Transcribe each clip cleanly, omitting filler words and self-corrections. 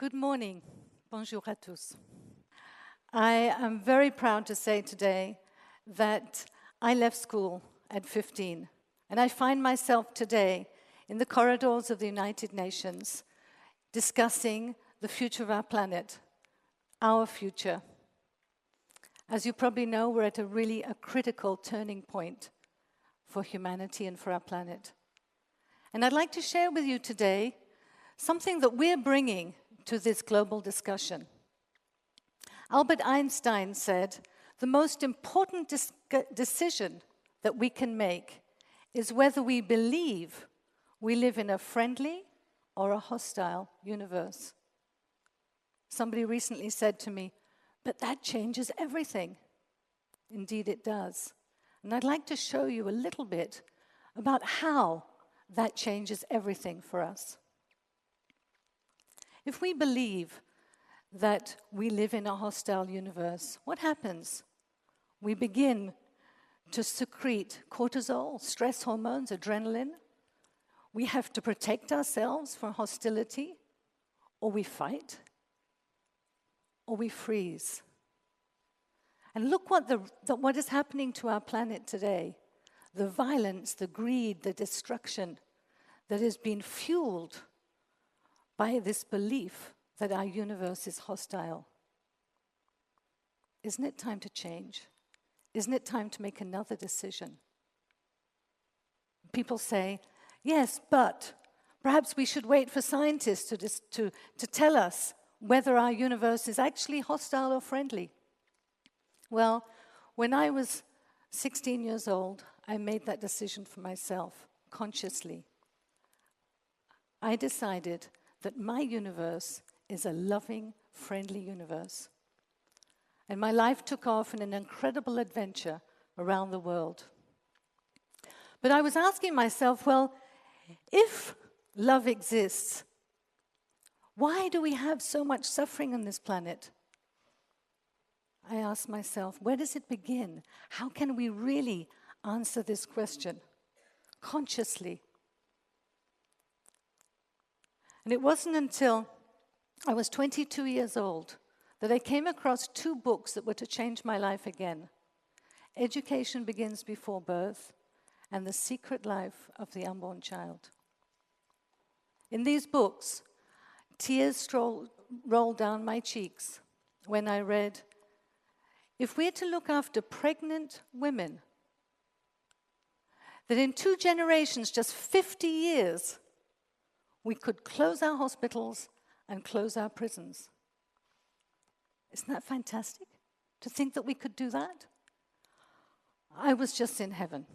Good morning. Bonjour à tous. I am very proud to say today that I left school at 15, and I find myself today in the corridors of the United Nations discussing the future of our planet, our future. As you probably know, we're at a critical turning point for humanity and for our planet. And I'd like to share with you today something that we're bringing to this global discussion. Albert Einstein said, the most important decision that we can make is whether we believe we live in a friendly or a hostile universe. Somebody recently said to me, but that changes everything. Indeed it does. And I'd like to show you a little bit about how that changes everything for us. If we believe that we live in a hostile universe, what happens? We begin to secrete cortisol, stress hormones, adrenaline. We have to protect ourselves from hostility, or we fight, or we freeze. And look what is happening to our planet today. The violence, the greed, the destruction that has been fueled by this belief that our universe is hostile. Isn't it time to change? Isn't it time to make another decision? People say, yes, but perhaps we should wait for scientists to tell us whether our universe is actually hostile or friendly. Well, when I was 16 years old, I made that decision for myself, consciously. I decided that my universe is a loving, friendly universe. And my life took off in an incredible adventure around the world. But I was asking myself, well, if love exists, why do we have so much suffering on this planet? I asked myself, where does it begin? How can we really answer this question consciously? And it wasn't until I was 22 years old that I came across two books that were to change my life again. Education Begins Before Birth and The Secret Life of the Unborn Child. In these books, tears rolled down my cheeks when I read, if we're to look after pregnant women, that in 2 generations, just 50 years, we could close our hospitals and close our prisons. Isn't that fantastic? To think that we could do that? I was just in heaven.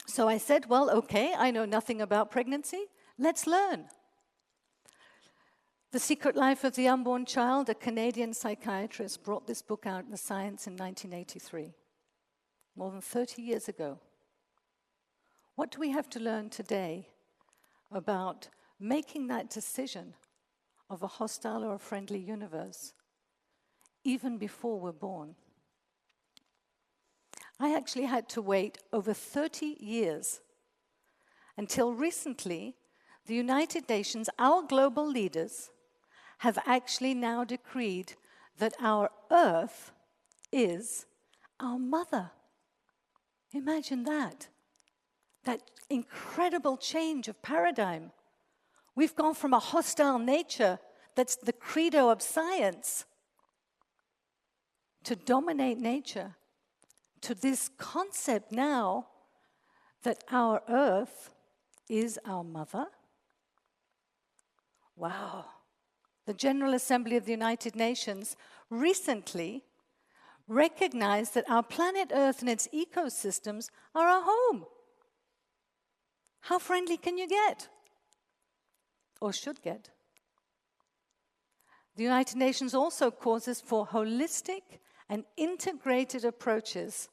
So I said, well, okay, I know nothing about pregnancy. Let's learn. The Secret Life of the Unborn Child, a Canadian psychiatrist, brought this book out in the Science in 1983, more than 30 years ago. What do we have to learn today about making that decision of a hostile or a friendly universe, even before we're born? I actually had to wait over 30 years until recently the United Nations, our global leaders, have actually now decreed that our Earth is our mother. Imagine that incredible change of paradigm. We've gone from a hostile nature that's the credo of science to dominate nature, to this concept now that our Earth is our mother. Wow. The General Assembly of the United Nations recently recognized that our planet Earth and its ecosystems are our home. How friendly can you get? Or should get? The United Nations also calls for holistic and integrated approaches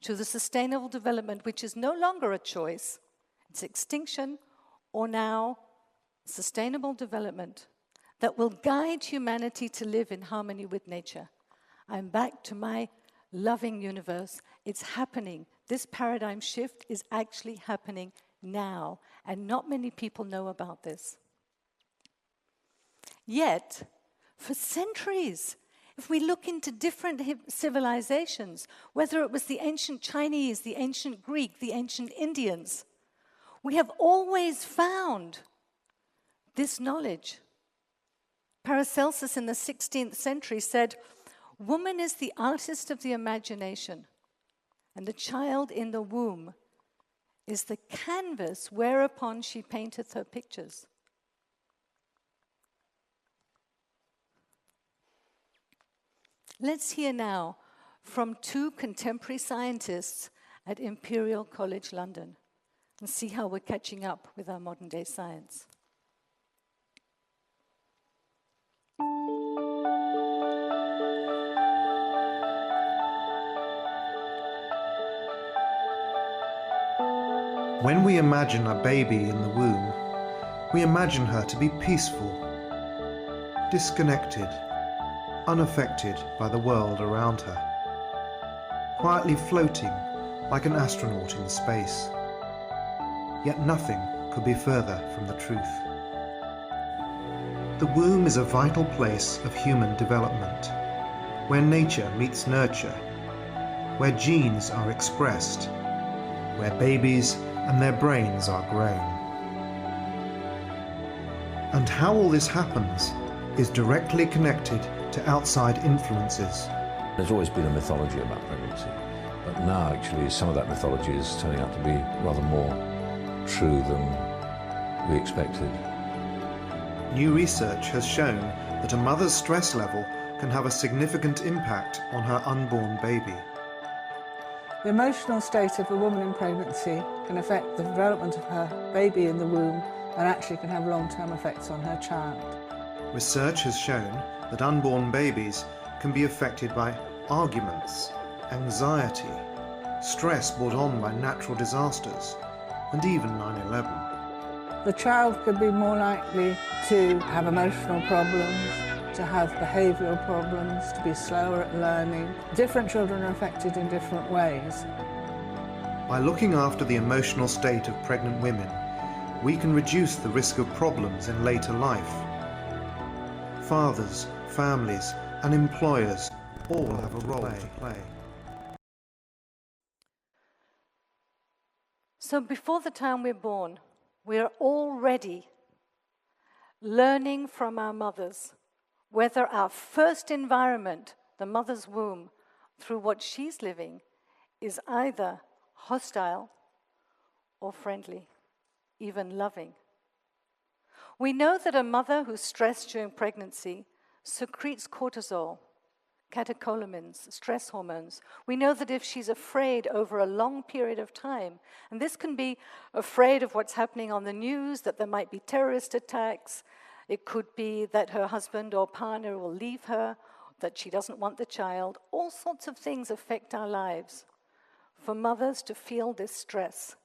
to the sustainable development, which is no longer a choice. It's extinction or now sustainable development that will guide humanity to live in harmony with nature. I'm back to my loving universe. It's happening. This paradigm shift is actually happening now, and not many people know about this. Yet, for centuries. If we look into different civilizations, whether it was the ancient Chinese, the ancient Greek, the ancient Indians, we have always found this knowledge. Paracelsus in the 16th century said, "Woman is the artist of the imagination, and the child in the womb is the canvas whereupon she painteth her pictures." Let's hear now from two contemporary scientists at Imperial College London and see how we're catching up with our modern day science. When we imagine a baby in the womb, we imagine her to be peaceful, disconnected, unaffected by the world around her, quietly floating like an astronaut in space. Yet nothing could be further from the truth. The womb is a vital place of human development, where nature meets nurture, where genes are expressed, where babies and their brains are grown. And how all this happens is directly connected to outside influences. There's always been a mythology about pregnancy, but now actually some of that mythology is turning out to be rather more true than we expected. New research has shown that a mother's stress level can have a significant impact on her unborn baby. The emotional state of a woman in pregnancy can affect the development of her baby in the womb and actually can have long-term effects on her child. Research has shown that unborn babies can be affected by arguments, anxiety, stress brought on by natural disasters, and even 9/11. The child could be more likely to have emotional problems, to have behavioural problems, to be slower at learning. Different children are affected in different ways. By looking after the emotional state of pregnant women, we can reduce the risk of problems in later life. Fathers, families, and employers all have a role to play. So before the time we're born, we're already learning from our mothers whether our first environment, the mother's womb, through what she's living, is either hostile or friendly, even loving. We know that a mother who's stressed during pregnancy secretes cortisol, catecholamines, stress hormones. We know that if she's afraid over a long period of time, and this can be afraid of what's happening on the news, that there might be terrorist attacks, it could be that her husband or partner will leave her, that she doesn't want the child. All sorts of things affect our lives. For mothers to feel this stress.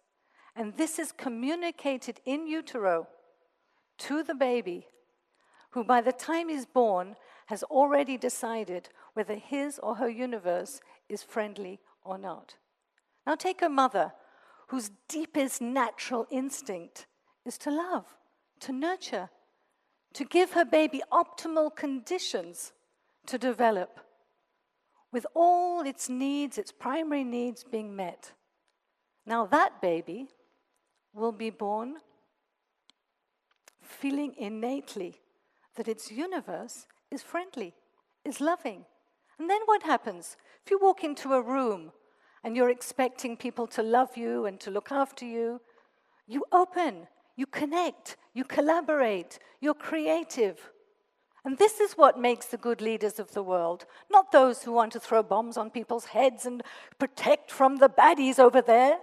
And this is communicated in utero to the baby, who by the time he's born has already decided whether his or her universe is friendly or not. Now take a mother whose deepest natural instinct is to love, to nurture, to give her baby optimal conditions to develop, with all its needs, its primary needs being met. Now that baby will be born feeling innately that its universe is friendly, is loving. And then what happens? If you walk into a room and you're expecting people to love you and to look after you, you open, you connect, you collaborate, you're creative. And this is what makes the good leaders of the world, not those who want to throw bombs on people's heads and protect from the baddies over there,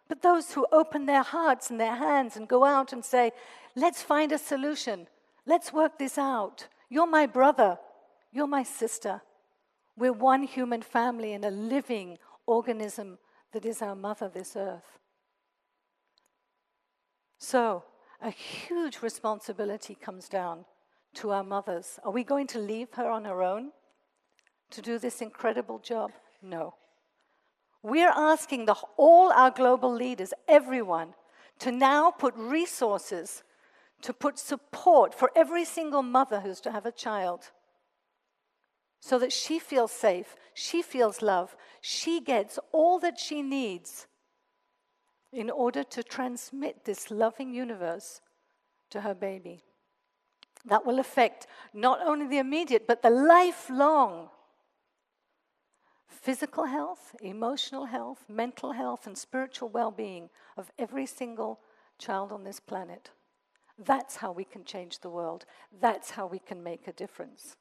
but those who open their hearts and their hands and go out and say, let's find a solution, let's work this out. You're my brother, you're my sister. We're one human family in a living organism that is our mother, this earth. So, a huge responsibility comes down to our mothers. Are we going to leave her on her own to do this incredible job? No. We're asking all our global leaders, everyone, to now put resources, to put support for every single mother who's to have a child. so that she feels safe, she feels love, she gets all that she needs in order to transmit this loving universe to her baby. That will affect not only the immediate, but the lifelong physical health, emotional health, mental health, and spiritual well-being of every single child on this planet. That's how we can change the world. That's how we can make a difference.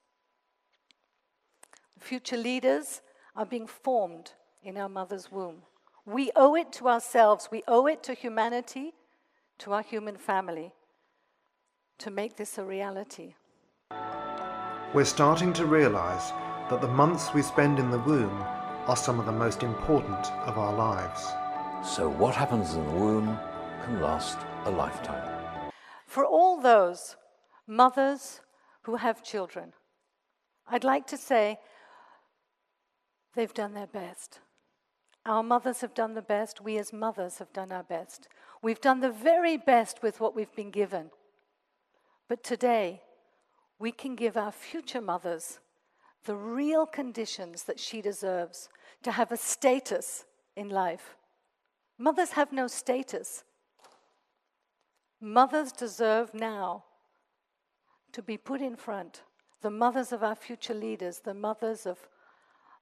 Future leaders are being formed in our mother's womb. We owe it to ourselves, we owe it to humanity, to our human family, to make this a reality. We're starting to realize that the months we spend in the womb are some of the most important of our lives. So what happens in the womb can last a lifetime. For all those mothers who have children, I'd like to say they've done their best. Our mothers have done the best. We as mothers have done our best. We've done the very best with what we've been given. But today, we can give our future mothers the real conditions that she deserves to have a status in life. Mothers have no status. Mothers deserve now to be put in front, the mothers of our future leaders, the mothers of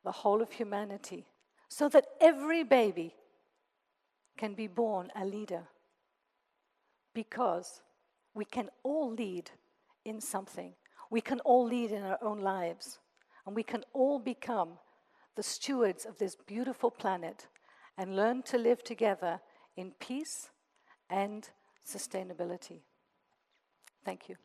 the whole of humanity, so that every baby can be born a leader. Because we can all lead in something. We can all lead in our own lives. And we can all become the stewards of this beautiful planet and learn to live together in peace and sustainability. Thank you.